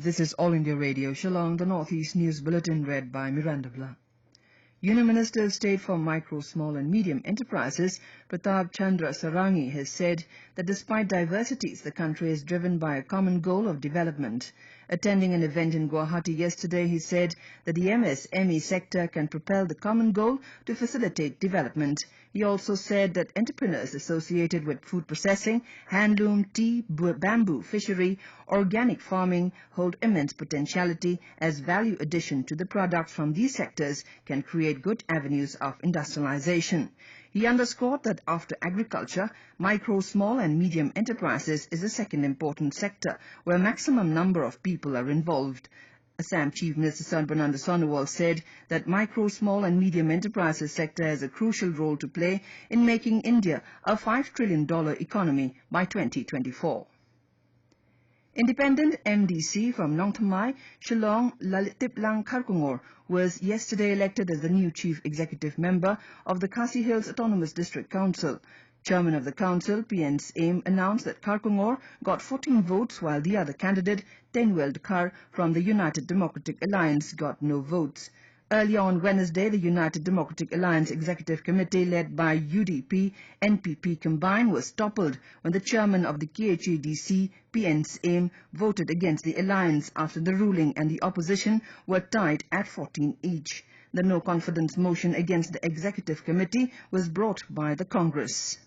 This is All India Radio, Shillong, the Northeast News Bulletin read by Miranda Blah. Union Minister of State for Micro, Small and Medium Enterprises, Pratap Chandra Sarangi, has said that despite diversities, the country is driven by a common goal of development. Attending an event in Guwahati yesterday, he said that the MSME sector can propel the common goal to facilitate development. He also said that entrepreneurs associated with food processing, handloom, tea, bamboo, fishery, organic farming hold immense potentiality as value addition to the products from these sectors can create good avenues of industrialization. He underscored that after agriculture, micro, small and medium enterprises is the second important sector where maximum number of people are involved. Assam Chief Minister Sarbananda Sonowal said that micro, small and medium enterprises sector has a crucial role to play in making India a $5 trillion economy by 2024. Independent MDC from Nongthymmai, Shillong, Latiplang, Kharkongor was yesterday elected as the new Chief Executive Member of the Khasi Hills Autonomous District Council. Chairman of the Council, PN's Aim, announced that Kharkongor got 14 votes while the other candidate, Tenweld Khar from the United Democratic Alliance, got no votes. Earlier on Wednesday, the United Democratic Alliance Executive Committee led by UDP, NPP combined was toppled when the chairman of the KHADC, PN's Aim, voted against the alliance after the ruling and the opposition were tied at 14 each. The no-confidence motion against the Executive Committee was brought by the Congress.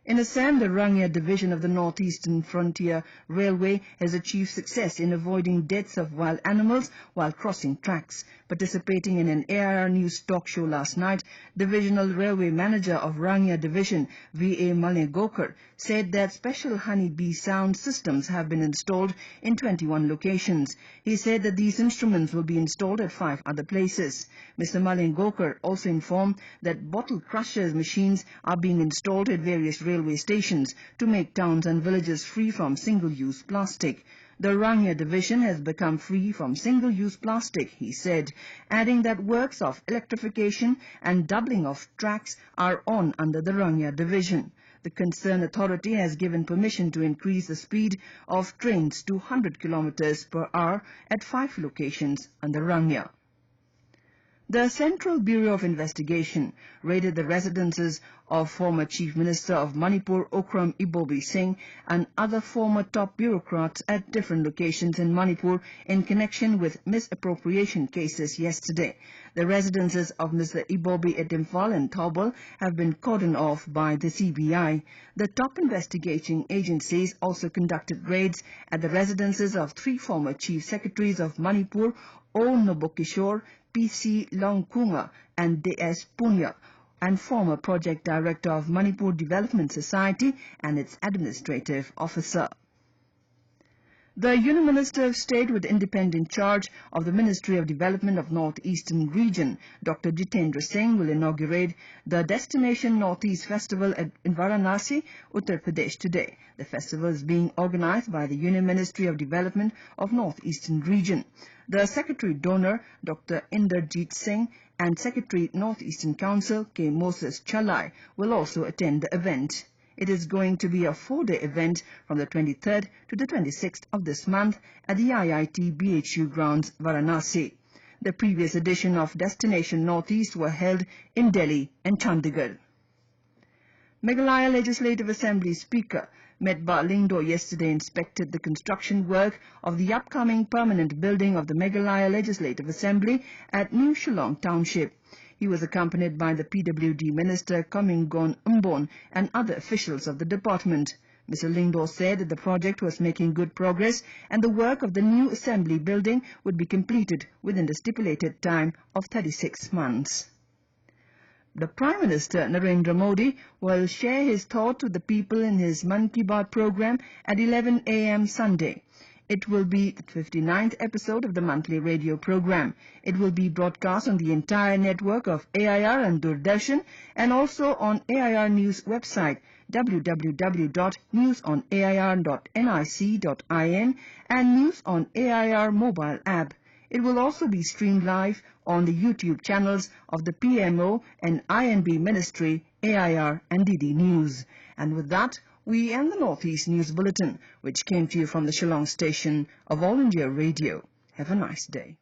In Assam, the Rangia division of the Northeastern Frontier Railway has achieved success in avoiding deaths of wild animals while crossing tracks. Participating in an AIR News talk show last night, Divisional Railway Manager of Rangia Division, V.A. Malengokar, said that special honeybee sound systems have been installed in 21 locations. He said that these instruments will be installed at 5 other places. Mr. Malengokar also informed that bottle crushers machines are being installed at various railway stations to make towns and villages free from single-use plastic. The Rangia division has become free from single-use plastic, he said, adding that works of electrification and doubling of tracks are on under the Rangia division. The concerned authority has given permission to increase the speed of trains to 100 kilometers per hour at 5 locations under Rangia. The Central Bureau of Investigation raided the residences of former Chief Minister of Manipur, Okram Ibobi Singh, and other former top bureaucrats at different locations in Manipur in connection with misappropriation cases yesterday. The residences of Mr. Ibobi at Imphal and Thobal have been cordoned off by the CBI. The top investigating agencies also conducted raids at the residences of 3 former Chief Secretaries of Manipur, O. Nobokishore, P.C. Longkunga and D.S. Punya, and former Project Director of Manipur Development Society and its administrative officer. The Union Minister of State with independent charge of the Ministry of Development of Northeastern Region, Dr. Jitendra Singh, will inaugurate the Destination Northeast Festival in Varanasi, Uttar Pradesh today. The festival is being organized by the Union Ministry of Development of Northeastern Region. The Secretary Donor, Dr. Inderjeet Singh, and Secretary Northeastern Council, K. Moses Chalai, will also attend the event. It is going to be a 4-day event from the 23rd to the 26th of this month at the IIT BHU grounds, Varanasi. The previous edition of Destination Northeast were held in Delhi and Chandigarh. Meghalaya Legislative Assembly Speaker Medba Lingdo yesterday inspected the construction work of the upcoming permanent building of the Meghalaya Legislative Assembly at New Shillong Township. He was accompanied by the PWD Minister Komingon Umbon and other officials of the department. Mr. Lingdo said that the project was making good progress and the work of the new assembly building would be completed within the stipulated time of 36 months. The Prime Minister Narendra Modi will share his thoughts with the people in his Mann Ki Baat program at 11 a.m. Sunday. It will be the 59th episode of the monthly radio program. It will be broadcast on the entire network of AIR and Doordarshan and also on AIR News website www.newsonair.nic.in and News on AIR mobile app. It will also be streamed live on the YouTube channels of the PMO and INB Ministry, AIR and DD News. And with that, we end the Northeast News Bulletin, which came to you from the Shillong station of All India Radio. Have a nice day.